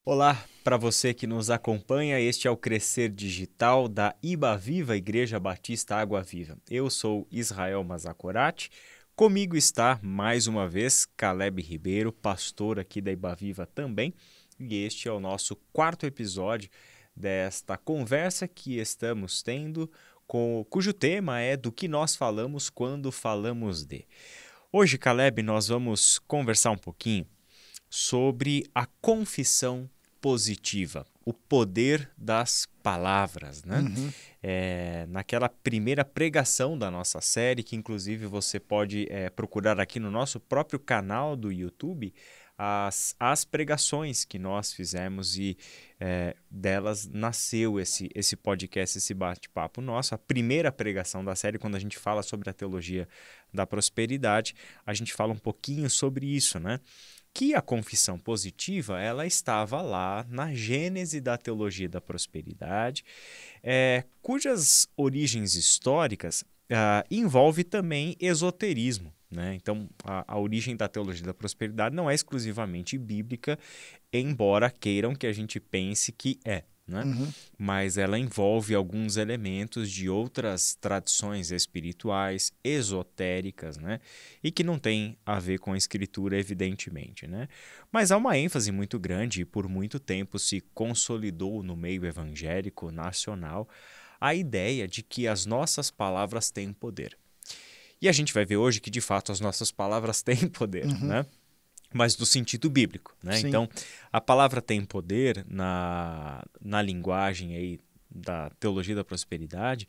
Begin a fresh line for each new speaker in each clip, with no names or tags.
Olá, para você que nos acompanha, este é o Crescer Digital da Ibaviva, Igreja Batista Água Viva. Eu sou Israel Mazakorati, comigo está, mais uma vez, Caleb Ribeiro, pastor aqui da Ibaviva também, e este é o nosso quarto episódio desta conversa que estamos tendo, cujo tema é do que nós falamos quando falamos de. Hoje, Caleb, nós vamos conversar um pouquinho sobre a confissão positiva, o poder das palavras, né? Naquela primeira pregação da nossa série, que inclusive você pode procurar aqui no nosso próprio canal do YouTube, as pregações que nós fizemos e delas nasceu esse podcast, esse bate-papo nosso. A primeira pregação da série, quando a gente fala sobre a teologia da prosperidade, a gente fala um pouquinho sobre isso, né? Que a confissão positiva ela estava lá na gênese da teologia da prosperidade, cujas origens históricas envolve também esoterismo. Né? Então, a origem da teologia da prosperidade não é exclusivamente bíblica, embora queiram que a gente pense que é. Né? Mas ela envolve alguns elementos de outras tradições espirituais, esotéricas, né? E que não tem a ver com a escritura, evidentemente. Né? Mas há uma ênfase muito grande e por muito tempo se consolidou no meio evangélico nacional a ideia de que as nossas palavras têm poder. E a gente vai ver hoje que, de fato, as nossas palavras têm poder, né? Mas no sentido bíblico, né?
Sim.
Então, a palavra tem poder na linguagem aí da teologia da prosperidade,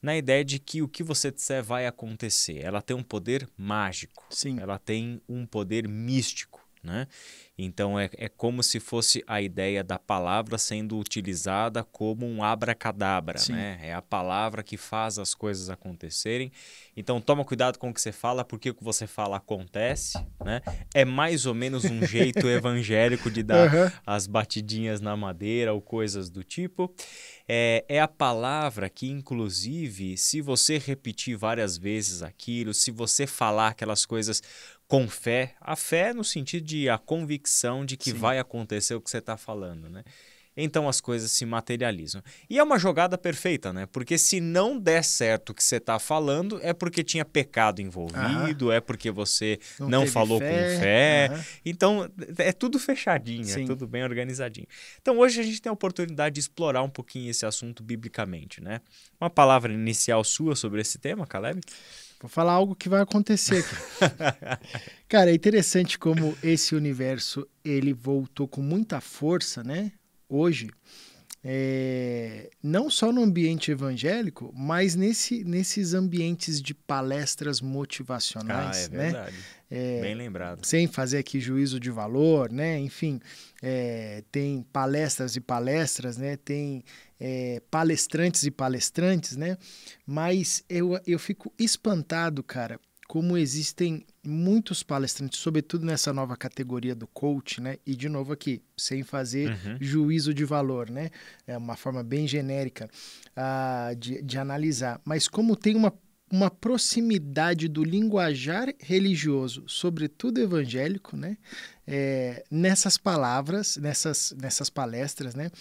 na ideia de que o que você disser vai acontecer. Ela tem um poder mágico,
Sim.
ela tem um poder místico, né? Então, é como se fosse a ideia da palavra sendo utilizada como um abracadabra,
Sim.
né? É a palavra que faz as coisas acontecerem. Então, toma cuidado com o que você fala, porque o que você fala acontece, né? É mais ou menos um jeito evangélico de dar as batidinhas na madeira ou coisas do tipo. É a palavra que, inclusive, se você repetir várias vezes aquilo, se você falar aquelas coisas com fé, a fé no sentido de a convicção de que
Sim.
vai acontecer o que você está falando, né? Então as coisas se materializam. E é uma jogada perfeita, né? Porque se não der certo o que você está falando, é porque tinha pecado envolvido, é porque você não
teve
falou com fé. Então é tudo fechadinho,
Sim.
é tudo bem organizadinho. Então hoje a gente tem a oportunidade de explorar um pouquinho esse assunto biblicamente, né? Uma palavra inicial sua sobre esse tema, Caleb?
Vou falar algo que vai acontecer aqui. Cara, é interessante como esse universo ele voltou com muita força, né? Hoje, não só no ambiente evangélico, mas nesses ambientes de palestras motivacionais,
É
né?
verdade. Bem lembrado.
Sem fazer aqui juízo de valor, né? Enfim, tem palestras e palestras, né? Tem palestrantes e palestrantes, né? Mas eu fico espantado, cara, como existem muitos palestrantes, sobretudo nessa nova categoria do coach, né? E de novo aqui, sem fazer juízo de valor, né? É uma forma bem genérica de analisar. Mas como tem uma proximidade do linguajar religioso, sobretudo evangélico, né? Nessas palavras, nessas palestras, né?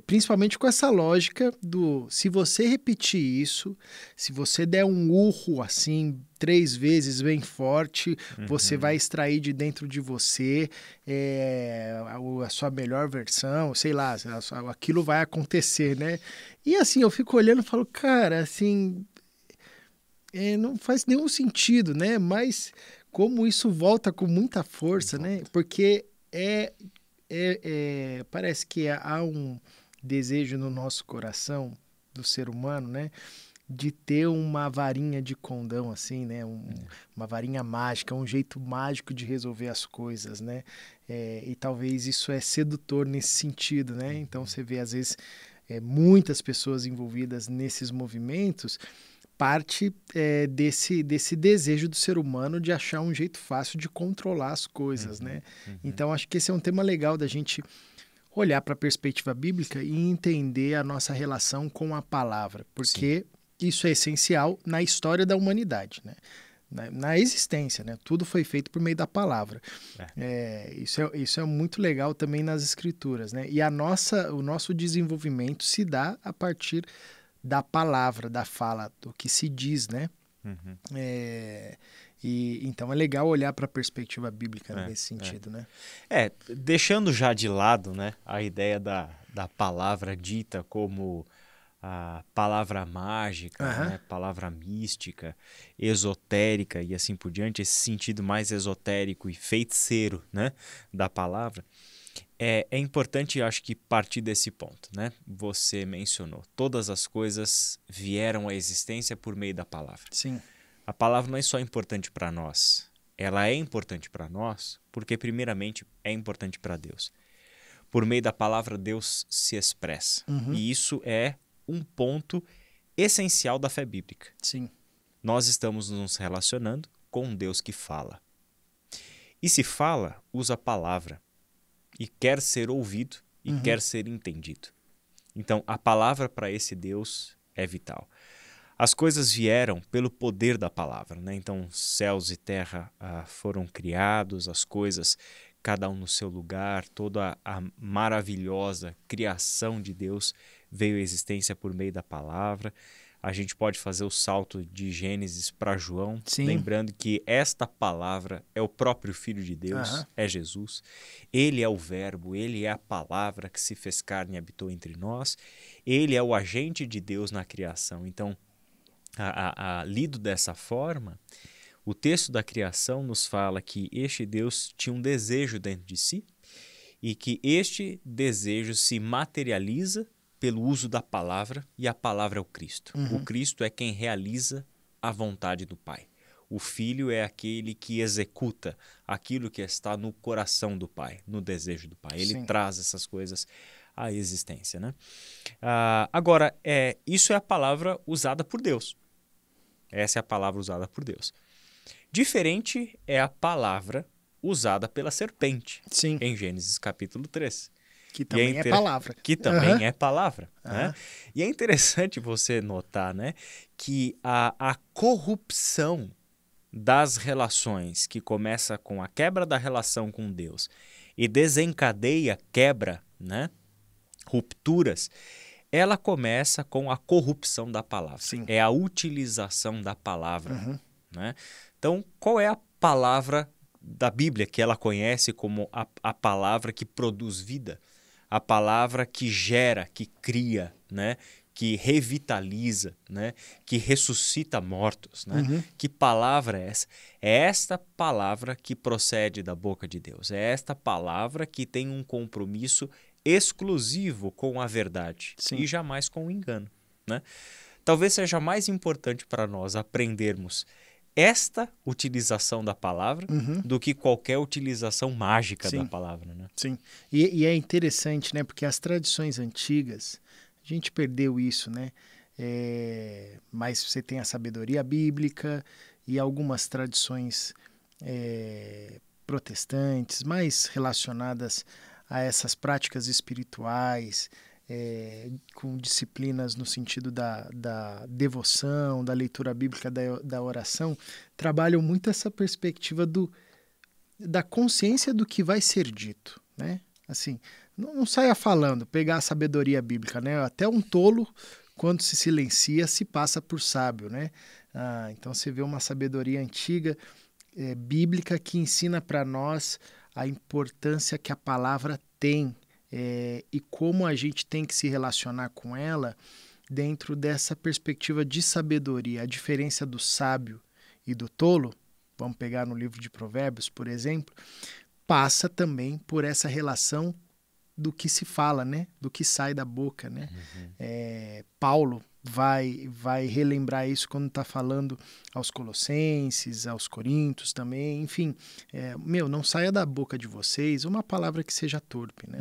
Principalmente com essa lógica do se você repetir isso, se você der um urro assim 3 vezes bem forte, você vai extrair de dentro de você a sua melhor versão, sei lá, aquilo vai acontecer, né? E assim, eu fico olhando e falo, cara, assim, não faz nenhum sentido, né? Mas como isso volta com muita força, né? Porque parece que há um desejo no nosso coração do ser humano, né? De ter uma varinha de condão, assim, né? Uma varinha mágica, um jeito mágico de resolver as coisas, né? E talvez isso é sedutor nesse sentido, né? Então você vê, às vezes, muitas pessoas envolvidas nesses movimentos, parte desse desejo do ser humano de achar um jeito fácil de controlar as coisas, né? Então, acho que esse é um tema legal da gente olhar para a perspectiva bíblica e entender a nossa relação com a palavra, porque isso é essencial na história da humanidade, né? na existência, né? Tudo foi feito por meio da palavra. Isso é muito legal também nas escrituras, né? E o nosso desenvolvimento se dá a partir da palavra, da fala, do que se diz, né?
Uhum.
Então é legal olhar para a perspectiva bíblica nesse sentido, né?
Deixando já de lado, né, a ideia da palavra dita como a palavra mágica, né, palavra mística, esotérica e assim por diante, esse sentido mais esotérico e feiticeiro, né, da palavra, é importante, acho que, partir desse ponto, né? Você mencionou, todas as coisas vieram à existência por meio da palavra.
Sim.
A palavra não é só importante para nós, ela é importante para nós porque, primeiramente, é importante para Deus. Por meio da palavra, Deus se expressa. E isso é um ponto essencial da fé bíblica.
Sim.
Nós estamos nos relacionando com um Deus que fala. E se fala, usa a palavra. E quer ser ouvido e quer ser entendido. Então, a palavra para esse Deus é vital. As coisas vieram pelo poder da palavra, né? Então, céus e terra foram criados, as coisas, cada um no seu lugar, toda a maravilhosa criação de Deus veio à existência por meio da palavra. A gente pode fazer o salto de Gênesis para João, lembrando que esta palavra é o próprio Filho de Deus, é Jesus. Ele é o Verbo, ele é a palavra que se fez carne e habitou entre nós. Ele é o agente de Deus na criação. Então, lido dessa forma, o texto da criação nos fala que este Deus tinha um desejo dentro de si e que este desejo se materializa pelo uso da palavra, e a palavra é o Cristo. O Cristo é quem realiza a vontade do Pai. O Filho é aquele que executa aquilo que está no coração do Pai, no desejo do Pai. Ele traz essas coisas à existência, né? Agora, isso é a palavra usada por Deus. Essa é a palavra usada por Deus. Diferente é a palavra usada pela serpente, em Gênesis capítulo 3.
Que também é palavra.
Que também é palavra. Né? E é interessante você notar, né, que a corrupção das relações, que começa com a quebra da relação com Deus e desencadeia quebra, né, rupturas, ela começa com a corrupção da palavra. É a utilização da palavra. Né? Então, qual é a palavra da Bíblia que ela conhece como a palavra que produz vida? A palavra que gera, que cria, né? Que revitaliza, né? Que ressuscita mortos. Né? Que palavra é essa? É esta palavra que procede da boca de Deus. É esta palavra que tem um compromisso exclusivo com a verdade e jamais com o engano. Né? Talvez seja mais importante para nós aprendermos esta utilização da palavra do que qualquer utilização mágica da palavra, né?
Sim, e é interessante, né? Porque as tradições antigas, a gente perdeu isso, né? Mas você tem a sabedoria bíblica e algumas tradições protestantes mais relacionadas a essas práticas espirituais, com disciplinas no sentido da devoção, da leitura bíblica, da oração, trabalham muito essa perspectiva da consciência do que vai ser dito, né? Assim, não saia falando, pegar a sabedoria bíblica, né? Até um tolo, quando se silencia, se passa por sábio, né? Então você vê uma sabedoria antiga, bíblica, que ensina para nós a importância que a palavra tem, e como a gente tem que se relacionar com ela dentro dessa perspectiva de sabedoria. A diferença do sábio e do tolo, vamos pegar no livro de Provérbios, por exemplo, passa também por essa relação do que se fala, né? Do que sai da boca, né? Paulo vai relembrar isso quando está falando aos Colossenses, aos Coríntios também, enfim, não saia da boca de vocês uma palavra que seja torpe, né?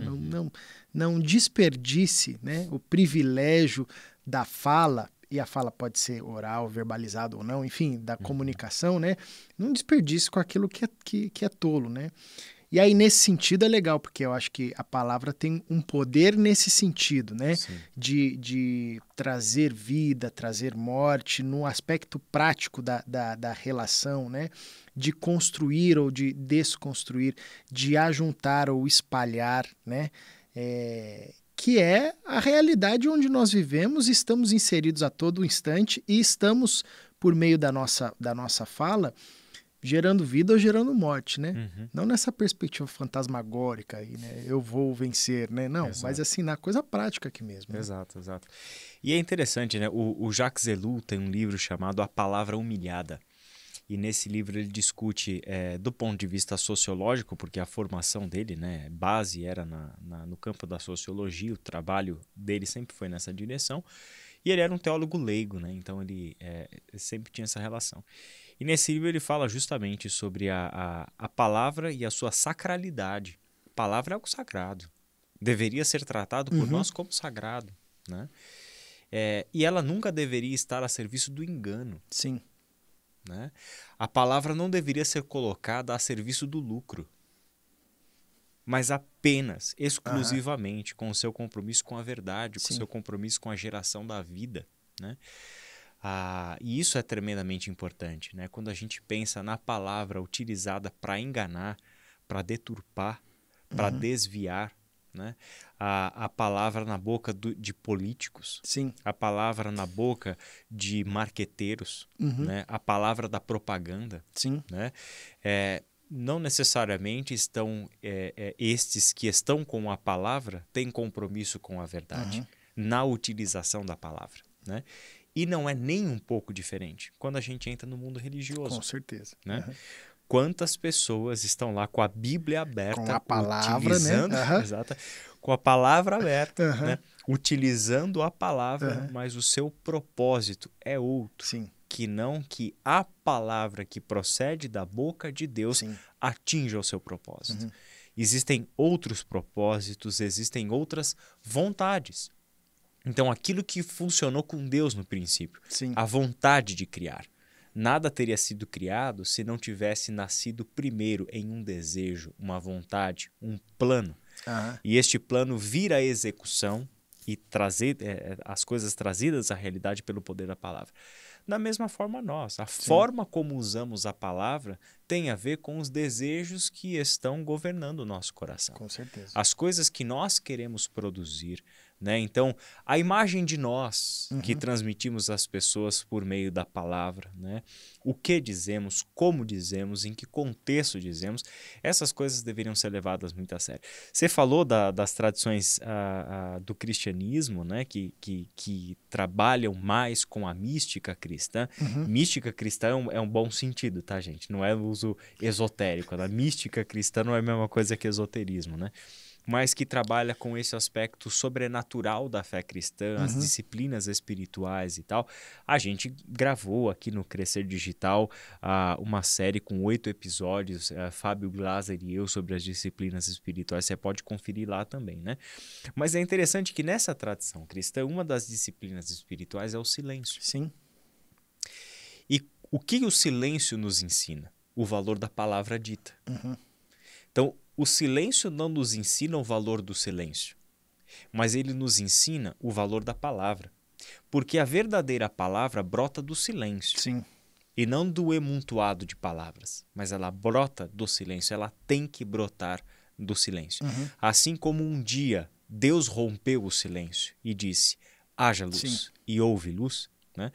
Não desperdice, né, o privilégio da fala, e a fala pode ser oral, verbalizada ou não, enfim, da comunicação, né? Não desperdice com aquilo que é tolo, né? E aí, nesse sentido, é legal, porque eu acho que a palavra tem um poder nesse sentido, né?
Sim.
De trazer vida, trazer morte, no aspecto prático da relação, né? De construir ou de desconstruir, de ajuntar ou espalhar, né? Que é a realidade onde nós vivemos, estamos inseridos a todo instante e estamos, por meio da nossa fala, gerando vida ou gerando morte, né?
Uhum.
Não nessa perspectiva fantasmagórica aí, né? Eu vou vencer, né? Não,
Exato.
mas assim, na coisa prática aqui mesmo. Né?
Exato, exato. E é interessante, né? O Jacques Ellul tem um livro chamado A Palavra Humilhada. E nesse livro ele discute, do ponto de vista sociológico, porque a formação dele, né, base era no campo da sociologia, o trabalho dele sempre foi nessa direção, e ele era um teólogo leigo, né, então ele sempre tinha essa relação. E nesse livro ele fala justamente sobre a palavra e a sua sacralidade. A palavra é algo sagrado, deveria ser tratado por nós como sagrado, né? E ela nunca deveria estar a serviço do engano.
Sim.
Né? A palavra não deveria ser colocada a serviço do lucro, mas apenas, exclusivamente, com o seu compromisso com a verdade, com o seu compromisso com a geração da vida. Né? E isso é tremendamente importante. Né? Quando a gente pensa na palavra utilizada para enganar, para deturpar, para desviar, né? A palavra na boca de políticos,
Sim.
a palavra na boca de marqueteiros, né? A palavra da propaganda.
Sim.
Né? Não necessariamente estão estes que estão com a palavra têm compromisso com a verdade na utilização da palavra. Né? E não é nem um pouco diferente quando a gente entra no mundo religioso.
Com certeza.
Né? Quantas pessoas estão lá com a Bíblia aberta,
com a palavra,
utilizando,
né?
Exato, com a palavra aberta, né? Utilizando a palavra, mas o seu propósito é outro.
Sim.
Que não que a palavra que procede da boca de Deus atinja o seu propósito. Existem outros propósitos, existem outras vontades. Então, aquilo que funcionou com Deus no princípio, a vontade de criar. Nada teria sido criado se não tivesse nascido primeiro em um desejo, uma vontade, um plano. E este plano vir à execução e trazer as coisas trazidas à realidade pelo poder da palavra. Da mesma forma nós, a forma como usamos a palavra tem a ver com os desejos que estão governando o nosso coração.
Com certeza.
As coisas que nós queremos produzir. Né? Então, a imagem de nós que transmitimos às pessoas por meio da palavra, né? O que dizemos, como dizemos, em que contexto dizemos, essas coisas deveriam ser levadas muito a sério. Você falou das tradições do cristianismo, né? que trabalham mais com a mística cristã. Mística cristã é um bom sentido, tá, gente? Não é o uso esotérico. A mística cristã não é a mesma coisa que esoterismo, né? Mas que trabalha com esse aspecto sobrenatural da fé cristã, as disciplinas espirituais e tal. A gente gravou aqui no Crescer Digital uma série com 8 episódios, Fábio Glaser e eu, sobre as disciplinas espirituais. Você pode conferir lá também, né? Mas é interessante que nessa tradição cristã, uma das disciplinas espirituais é o silêncio.
Sim.
E o que o silêncio nos ensina? O valor da palavra dita. Então, o silêncio não nos ensina o valor do silêncio, mas ele nos ensina o valor da palavra. Porque a verdadeira palavra brota do silêncio.
Sim.
E não do emuntuado de palavras, mas ela brota do silêncio, ela tem que brotar do silêncio. Assim como um dia Deus rompeu o silêncio e disse, haja luz, e houve luz, né?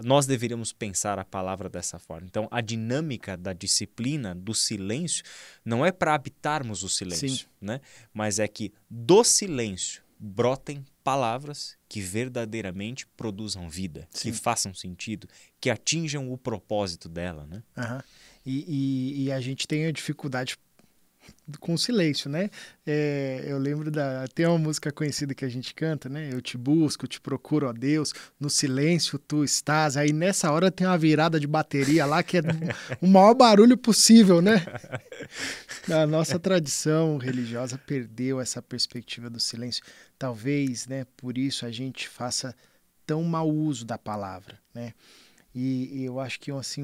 Nós deveríamos pensar a palavra dessa forma. Então, a dinâmica da disciplina, do silêncio, não é para habitarmos o silêncio, né? Mas é que do silêncio brotem palavras que verdadeiramente produzam vida, que façam sentido, que atinjam o propósito dela, né?
E a gente tem a dificuldade com silêncio, né? Eu lembro tem uma música conhecida que a gente canta, né? Eu te busco, te procuro, ó Deus, no silêncio tu estás. Aí nessa hora tem uma virada de bateria lá que é o maior barulho possível, né? A nossa tradição religiosa perdeu essa perspectiva do silêncio. Talvez, né, por isso a gente faça tão mau uso da palavra, né? E eu acho que assim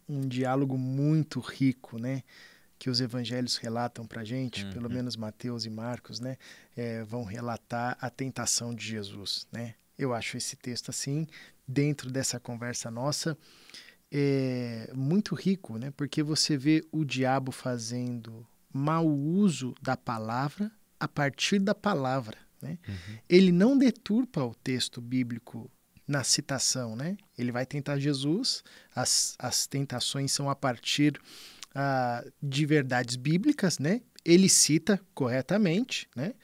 um diálogo muito rico, né? que os evangelhos relatam para a gente, pelo
Uhum.
menos Mateus e Marcos, né, vão relatar a tentação de Jesus, né? Eu acho esse texto assim, dentro dessa conversa nossa, muito rico, né? Porque você vê o diabo fazendo mau uso da palavra a partir da palavra, né?
Uhum.
Ele não deturpa o texto bíblico na citação, né? Ele vai tentar Jesus, as tentações são a partir de verdades bíblicas, né? Ele cita corretamente, né?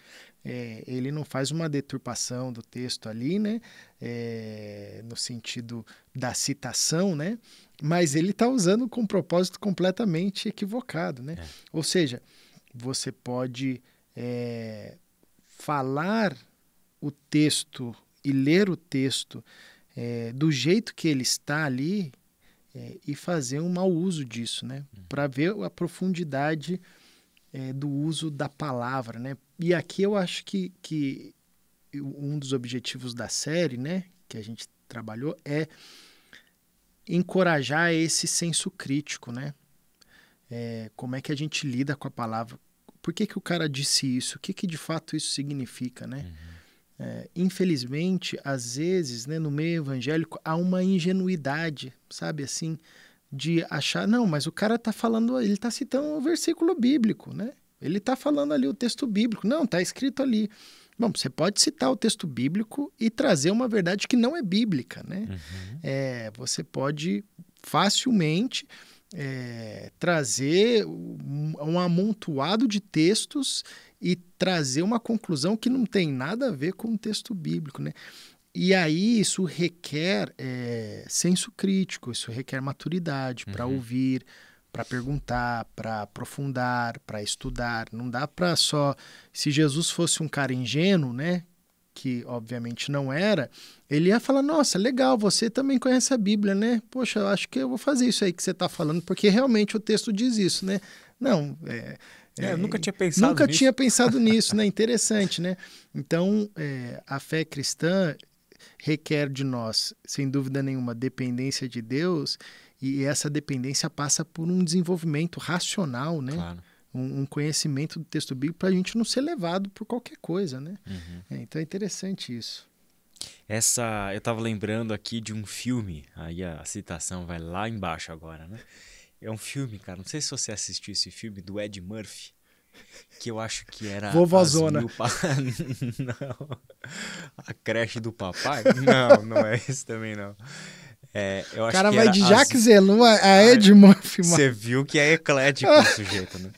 Ele não faz uma deturpação do texto ali, né? No sentido da citação, né? Mas ele está usando com um propósito completamente equivocado, né?
É.
Ou seja, você pode falar o texto e ler o texto do jeito que ele está ali e fazer um mau uso disso, né? Para ver a profundidade do uso da palavra, né? E aqui eu acho que um dos objetivos da série, né, que a gente trabalhou, é encorajar esse senso crítico, né? Como é que a gente lida com a palavra? Por que o cara disse isso? O que de fato isso significa, né? Infelizmente, às vezes, né, no meio evangélico, há uma ingenuidade, sabe, assim, de achar, não, mas o cara está falando, ele está citando um versículo bíblico, né? Ele está falando ali o texto bíblico. Não, está escrito ali. Bom, você pode citar o texto bíblico e trazer uma verdade que não é bíblica, né?
Uhum.
Você pode facilmente trazer um amontoado de textos e trazer uma conclusão que não tem nada a ver com o texto bíblico, né? E aí isso requer senso crítico, isso requer maturidade para ouvir, para perguntar, para aprofundar, para estudar. Não dá para só... Se Jesus fosse um cara ingênuo, né, que obviamente não era, ele ia falar, nossa, legal, você também conhece a Bíblia, né? Poxa, eu acho que eu vou fazer isso aí que você está falando, porque realmente o texto diz isso, né? Não,
Eu nunca tinha pensado
nunca
nisso.
tinha pensado nisso, né? Interessante, né? Então, a fé cristã requer de nós, sem dúvida nenhuma, dependência de Deus, e essa dependência passa por um desenvolvimento racional, né?
Claro.
Um conhecimento do texto bíblico para a gente não ser levado por qualquer coisa, né? Então é interessante isso.
Eu estava lembrando aqui de um filme, aí a citação vai lá embaixo agora, né? É um filme, cara, não sei se você assistiu esse filme do Ed Murphy, que eu acho que era
Vovózona.
Não. A creche do papai? Não, não é esse também não. Eu
O
acho
cara
que
vai
era
de Jacques Ellul a Ed Murphy, mano.
Você viu que é eclético o sujeito, né?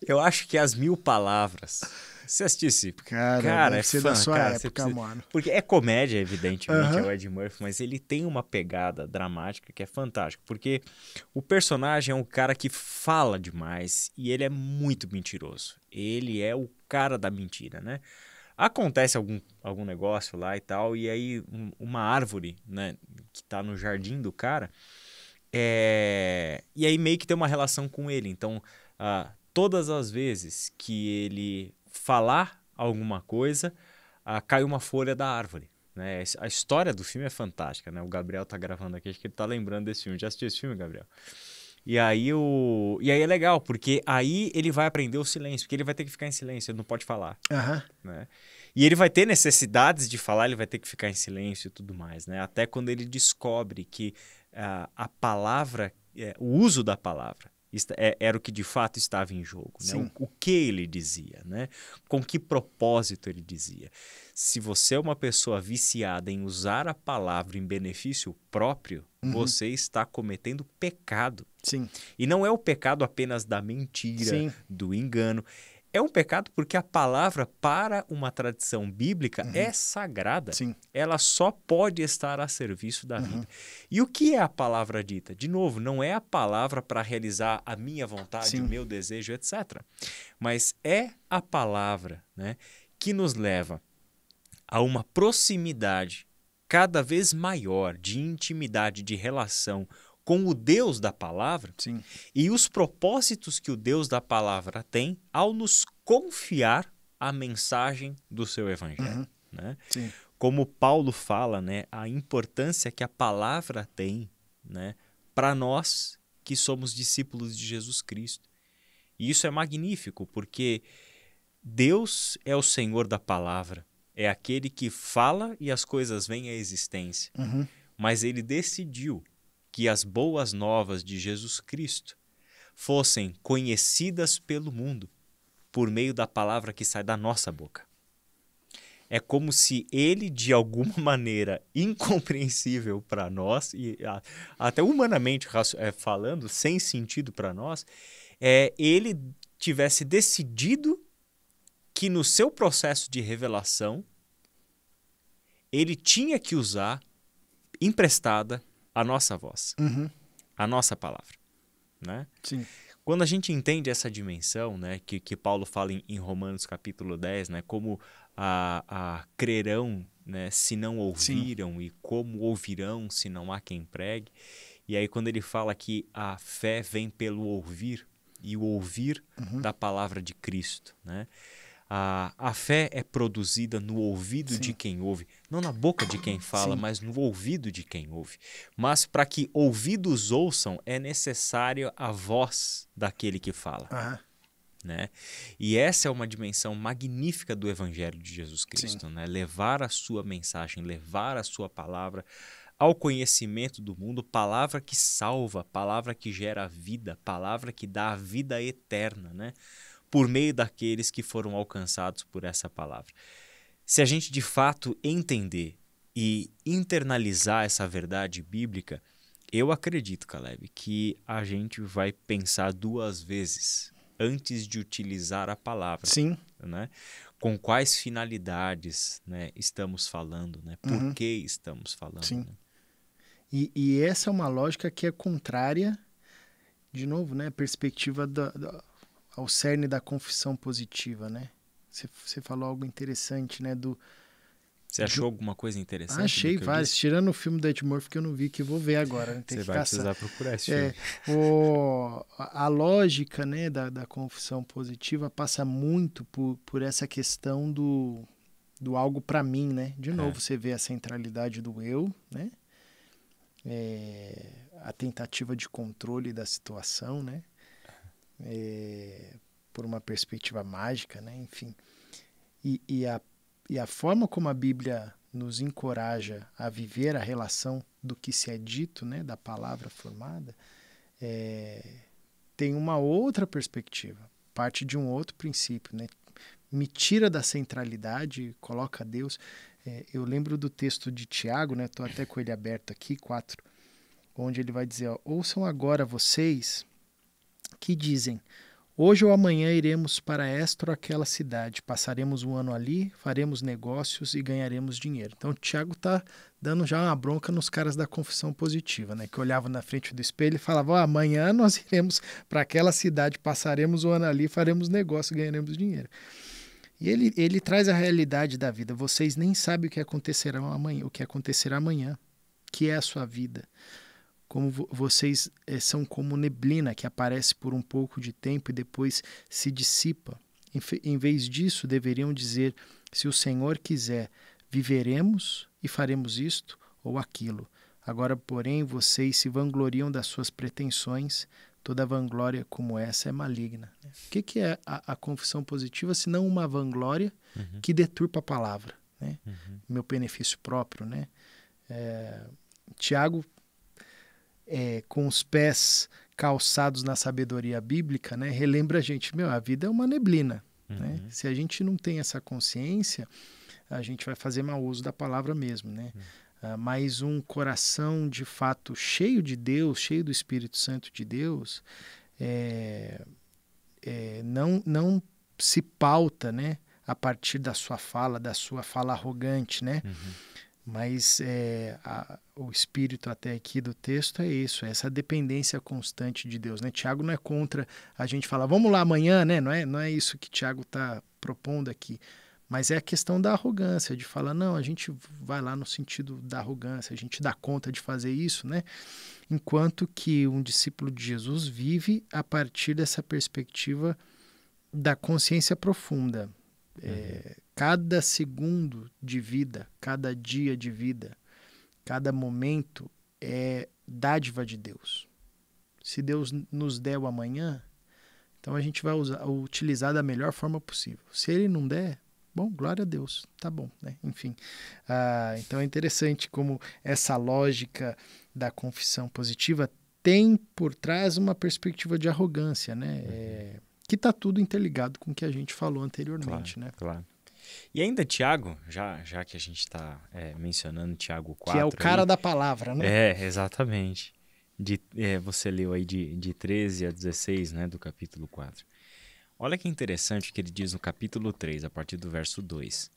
Eu acho que As Mil Palavras. Você assistiu esse?
Cara,
Cara,
deve ser da sua
cara,
época, mano.
Porque é comédia, evidentemente, é
Aham.
o Ed Murphy, mas ele tem uma pegada dramática que é fantástica, porque o personagem é um cara que fala demais e ele é muito mentiroso. Ele é o cara da mentira, né? Acontece algum negócio lá e tal, e aí uma árvore, né, que tá no jardim do cara, e aí meio que tem uma relação com ele. Então, todas as vezes que ele falar alguma coisa, cai uma folha da árvore, né? A história do filme é fantástica, né? O Gabriel tá gravando aqui, acho que ele tá lembrando desse filme. Já assistiu esse filme, Gabriel? E aí é legal, porque aí ele vai aprender o silêncio, porque ele vai ter que ficar em silêncio, ele não pode falar,
Aham.
né? E ele vai ter necessidades de falar, ele vai ter que ficar em silêncio e tudo mais, né? Até quando ele descobre que a palavra, o uso da palavra era o que de fato estava em jogo, né?
Sim.
O que ele dizia, né? Com que propósito ele dizia. Se você é uma pessoa viciada em usar a palavra em benefício próprio, você está cometendo pecado.
Sim.
E não é o pecado apenas da mentira,
Sim.
do engano. É um pecado porque a palavra, para uma tradição bíblica, é sagrada.
Sim.
Ela só pode estar a serviço da vida. E o que é a palavra dita? De novo, não é a palavra para realizar a minha vontade,
Sim.
o meu desejo, etc. Mas é a palavra, né, que nos leva a uma proximidade cada vez maior de intimidade, de relação com o Deus da palavra.
Sim.
E os propósitos que o Deus da palavra tem ao nos confiar a mensagem do seu evangelho, né?
Sim.
Como Paulo fala, né, a importância que a palavra tem, né, para nós que somos discípulos de Jesus Cristo. E isso é magnífico, porque Deus é o Senhor da palavra, é aquele que fala e as coisas vêm à existência.
Uhum.
Mas ele decidiu que as boas novas de Jesus Cristo fossem conhecidas pelo mundo por meio da palavra que sai da nossa boca. É como se ele, de alguma maneira incompreensível para nós, e até humanamente falando, sem sentido para nós, ele tivesse decidido que no seu processo de revelação, ele tinha que usar emprestada a nossa voz,
Uhum.
a nossa palavra, né?
Sim.
Quando a gente entende essa dimensão, né, que Paulo fala em Romanos capítulo 10, né, como crerão, né, se não ouviram, e como ouvirão se não há quem pregue. E aí quando ele fala que a fé vem pelo ouvir, e o ouvir da palavra de Cristo, né? A fé é produzida no ouvido de quem ouve, não na boca de quem fala, mas no ouvido de quem ouve. Mas para que ouvidos ouçam, é necessária a voz daquele que fala. Né? E essa é uma dimensão magnífica do Evangelho de Jesus Cristo, né? Levar a sua mensagem, levar a sua palavra ao conhecimento do mundo, palavra que salva, palavra que gera vida, palavra que dá a vida eterna, né? Por meio daqueles que foram alcançados por essa palavra. Se a gente de fato entender e internalizar essa verdade bíblica, eu acredito, Caleb, que a gente vai pensar 2 vezes antes de utilizar a palavra.
Sim.
Né? Com quais finalidades, né, estamos falando, né? Por que estamos falando.
Sim.
Né?
E essa é uma lógica que é contrária, de novo, né, a perspectiva ao cerne da confissão positiva, né? Você falou algo interessante, né?
Você achou alguma coisa interessante?
Achei vários. Tirando o filme do Ed Murphy que eu não vi, que eu vou ver agora. Né?
Você vai precisar procurar esse filme.
A lógica, né, da confissão positiva passa muito por essa questão do algo para mim, né? De novo, você vê a centralidade do eu, né? A tentativa de controle da situação, né? Por uma perspectiva mágica, né? Enfim. E a forma como a Bíblia nos encoraja a viver a relação do que se é dito, né? Da palavra formada, tem uma outra perspectiva, parte de um outro princípio, né? Me tira da centralidade, coloca Deus. Eu lembro do texto de Tiago, né? Estou até com ele aberto aqui, 4, onde ele vai dizer, ouçam agora vocês que dizem, hoje ou amanhã iremos para esta ou aquela cidade, passaremos um ano ali, faremos negócios e ganharemos dinheiro. Então o Tiago está dando já uma bronca nos caras da confissão positiva, né? Que olhavam na frente do espelho e falavam, amanhã nós iremos para aquela cidade, passaremos um ano ali, faremos negócio e ganharemos dinheiro. E ele traz a realidade da vida. Vocês nem sabem o que acontecerá amanhã, que é a sua vida. Como vocês são como neblina que aparece por um pouco de tempo e depois se dissipa. Em vez disso, deveriam dizer, se o Senhor quiser, viveremos e faremos isto ou aquilo. Agora, porém, vocês se vangloriam das suas pretensões. Toda vanglória como essa é maligna. O que é a confissão positiva, se não uma vanglória que deturpa a palavra, né? Meu benefício próprio, né? Tiago, com os pés calçados na sabedoria bíblica, né, relembra a gente, a vida é uma neblina. Né? Se a gente não tem essa consciência, a gente vai fazer mau uso da palavra mesmo, né? Mas um coração de fato cheio de Deus, cheio do Espírito Santo de Deus, não se pauta, né, a partir da sua fala arrogante, né? Mas o espírito até aqui do texto é isso, é essa dependência constante de Deus, né? Tiago não é contra a gente falar, vamos lá amanhã, né? Não é isso que Tiago está propondo aqui. Mas é a questão da arrogância, de falar, não, a gente vai lá no sentido da arrogância, a gente dá conta de fazer isso, né? Enquanto que um discípulo de Jesus vive a partir dessa perspectiva da consciência profunda. Cada segundo de vida, cada dia de vida, cada momento é dádiva de Deus. Se Deus nos der o amanhã, então a gente vai utilizar da melhor forma possível. Se Ele não der, bom, glória a Deus, tá bom, né? Enfim, então é interessante como essa lógica da confissão positiva tem por trás uma perspectiva de arrogância, né? Que está tudo interligado com o que a gente falou anteriormente,
Claro,
né?
claro. E ainda Tiago, já que a gente está mencionando Tiago 4...
Que é o cara
aí,
da palavra, né?
Exatamente. Você leu aí de 13 a 16, né, do capítulo 4. Olha que interessante o que ele diz no capítulo 3, a partir do verso 2.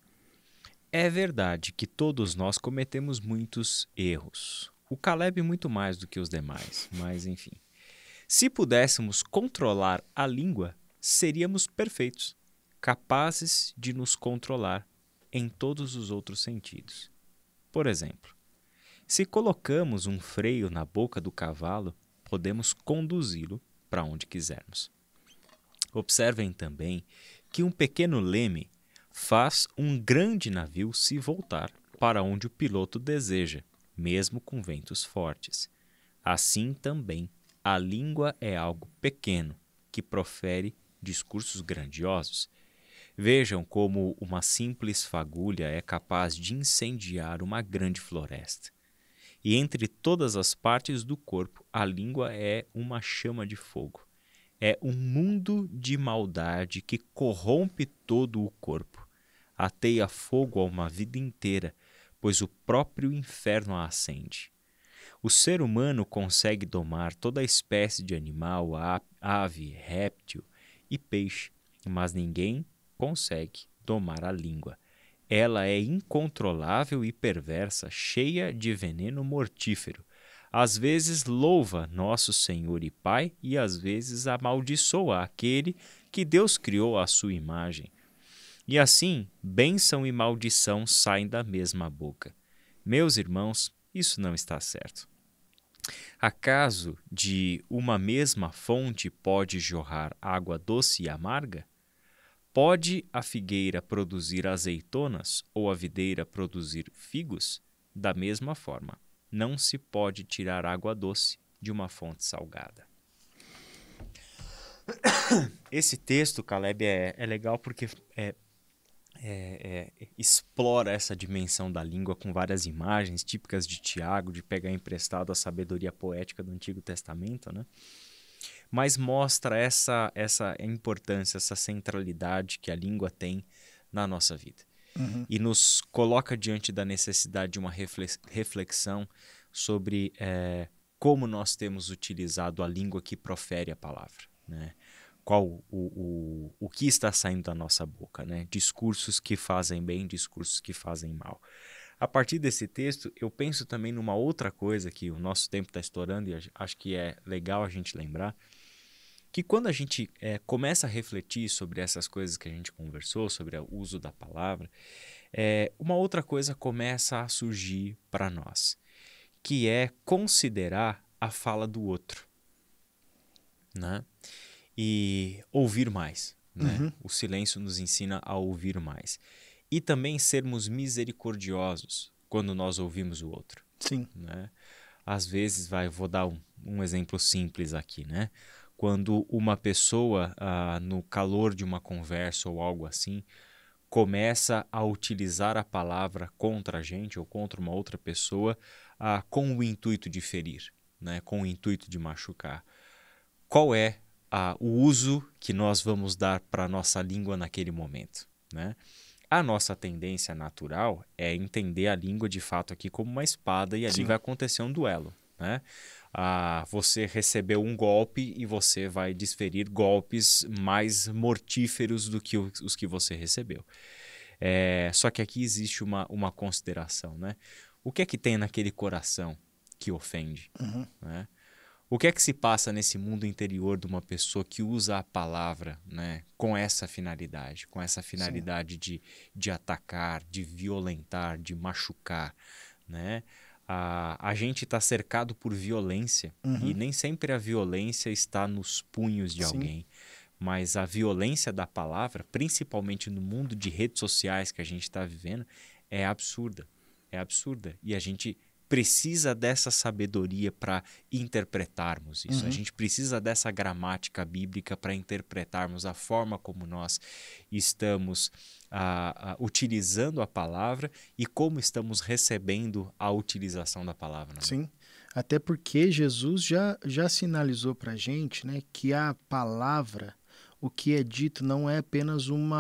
É verdade que todos nós cometemos muitos erros. O Caleb muito mais do que os demais, mas enfim. Se pudéssemos controlar a língua, seríamos perfeitos, capazes de nos controlar em todos os outros sentidos. Por exemplo, se colocamos um freio na boca do cavalo, podemos conduzi-lo para onde quisermos. Observem também que um pequeno leme faz um grande navio se voltar para onde o piloto deseja, mesmo com ventos fortes. Assim também, a língua é algo pequeno que profere discursos grandiosos. Vejam como uma simples fagulha é capaz de incendiar uma grande floresta. E entre todas as partes do corpo, a língua é uma chama de fogo. É um mundo de maldade que corrompe todo o corpo. Ateia fogo a uma vida inteira, pois o próprio inferno a acende. O ser humano consegue domar toda espécie de animal, ave, réptil e peixe, mas ninguém consegue domar a língua. Ela é incontrolável e perversa, cheia de veneno mortífero. Às vezes louva nosso Senhor e Pai e às vezes amaldiçoa aquele que Deus criou à sua imagem. E assim, bênção e maldição saem da mesma boca. Meus irmãos, isso não está certo. Acaso de uma mesma fonte pode jorrar água doce e amarga? Pode a figueira produzir azeitonas ou a videira produzir figos? Da mesma forma, não se pode tirar água doce de uma fonte salgada. Esse texto, Caleb, é legal porque explora essa dimensão da língua com várias imagens típicas de Tiago, de pegar emprestado a sabedoria poética do Antigo Testamento, né? Mas mostra essa importância, essa centralidade que a língua tem na nossa vida. E nos coloca diante da necessidade de uma reflexão sobre como nós temos utilizado a língua que profere a palavra, né? Qual o que está saindo da nossa boca, né? Discursos que fazem bem, discursos que fazem mal. A partir desse texto, eu penso também numa outra coisa que o nosso tempo está estourando e acho que é legal a gente lembrar, que quando a gente começa a refletir sobre essas coisas que a gente conversou, sobre o uso da palavra, uma outra coisa começa a surgir para nós, que é considerar a fala do outro, né? E ouvir mais, né? O silêncio nos ensina a ouvir mais. E também sermos misericordiosos quando nós ouvimos o outro.
Sim.
Né? Às vezes, vou dar um exemplo simples aqui, né? Quando uma pessoa, no calor de uma conversa ou algo assim, começa a utilizar a palavra contra a gente ou contra uma outra pessoa com o intuito de ferir, né? Com o intuito de machucar. Qual é o uso que nós vamos dar para a nossa língua naquele momento, né? A nossa tendência natural é entender a língua de fato aqui como uma espada e ali vai acontecer um duelo, né? Você recebeu um golpe e você vai desferir golpes mais mortíferos do que os que você recebeu. Só que aqui existe uma consideração, né? O que é que tem naquele coração que ofende, né? O que é que se passa nesse mundo interior de uma pessoa que usa a palavra, né, com essa finalidade de atacar, de violentar, de machucar, né? A gente está cercado por violência e nem sempre a violência está nos punhos de alguém, mas a violência da palavra, principalmente no mundo de redes sociais que a gente está vivendo, é absurda. E a gente precisa dessa sabedoria para interpretarmos isso. A
Uhum.
gente precisa dessa gramática bíblica para interpretarmos a forma como nós estamos utilizando a palavra e como estamos recebendo a utilização da palavra. Né?
Sim, até porque Jesus já sinalizou para a gente, né, que a palavra, o que é dito, não é apenas um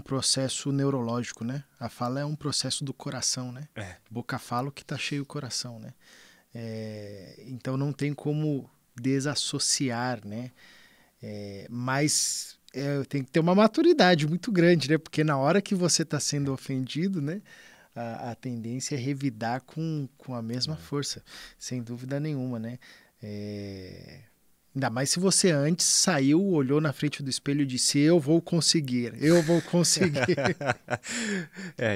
processo neurológico, né? A fala é um processo do coração, né? Boca fala o que está cheio o coração, né? Então não tem como desassociar, né? Mas tem que ter uma maturidade muito grande, né? Porque na hora que você está sendo ofendido, né? A tendência é revidar com a mesma força, sem dúvida nenhuma, né? Ainda mais se você antes saiu, olhou na frente do espelho e disse, eu vou conseguir, eu vou conseguir.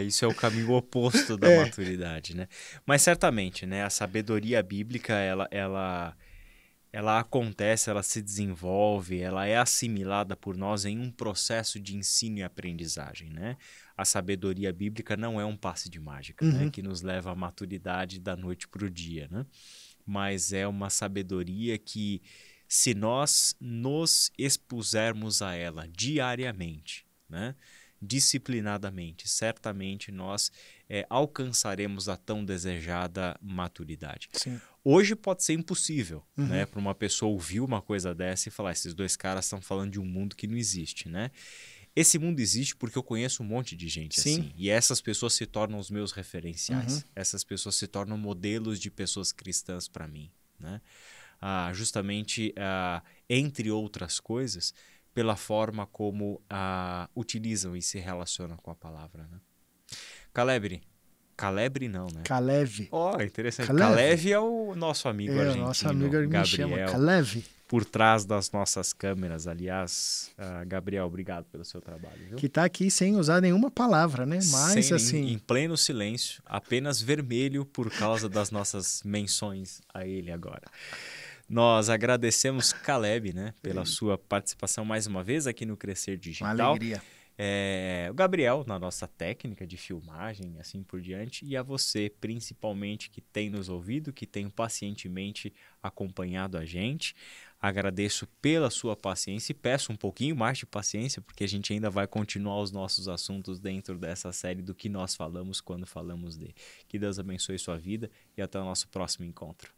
Isso é o caminho oposto da maturidade, né? Mas certamente, né? A sabedoria bíblica, ela acontece, ela se desenvolve, ela é assimilada por nós em um processo de ensino e aprendizagem, né? A sabedoria bíblica não é um passe de mágica, né? Que nos leva à maturidade da noite para o dia, né? Mas é uma sabedoria que, se nós nos expusermos a ela diariamente, né? Disciplinadamente, certamente nós alcançaremos a tão desejada maturidade.
Sim.
Hoje pode ser impossível, né, para uma pessoa ouvir uma coisa dessa e falar, esses dois caras estão falando de um mundo que não existe, né? Esse mundo existe porque eu conheço um monte de gente assim, e essas pessoas se tornam os meus referenciais, essas pessoas se tornam modelos de pessoas cristãs para mim, né? Justamente, entre outras coisas, pela forma como utilizam e se relacionam com a palavra, né? Calebre não, né?
Caleb.
Interessante.
Caleb.
Caleb é o nosso amigo argentino,
o nosso amigo
Gabriel,
me chama Caleb.
por trás das nossas câmeras. Aliás, Gabriel, obrigado pelo seu trabalho. Viu?
Que está aqui sem usar nenhuma palavra, né? Mas assim...
Em pleno silêncio, apenas vermelho por causa das nossas menções a ele agora. Nós agradecemos Caleb, né, pela sua participação mais uma vez aqui no Crescer Digital.
Uma alegria.
O Gabriel, na nossa técnica de filmagem e assim por diante, e a você, principalmente, que tem nos ouvido, que tem pacientemente acompanhado a gente. Agradeço pela sua paciência e peço um pouquinho mais de paciência, porque a gente ainda vai continuar os nossos assuntos dentro dessa série do que nós falamos quando falamos de. Que Deus abençoe sua vida e até o nosso próximo encontro.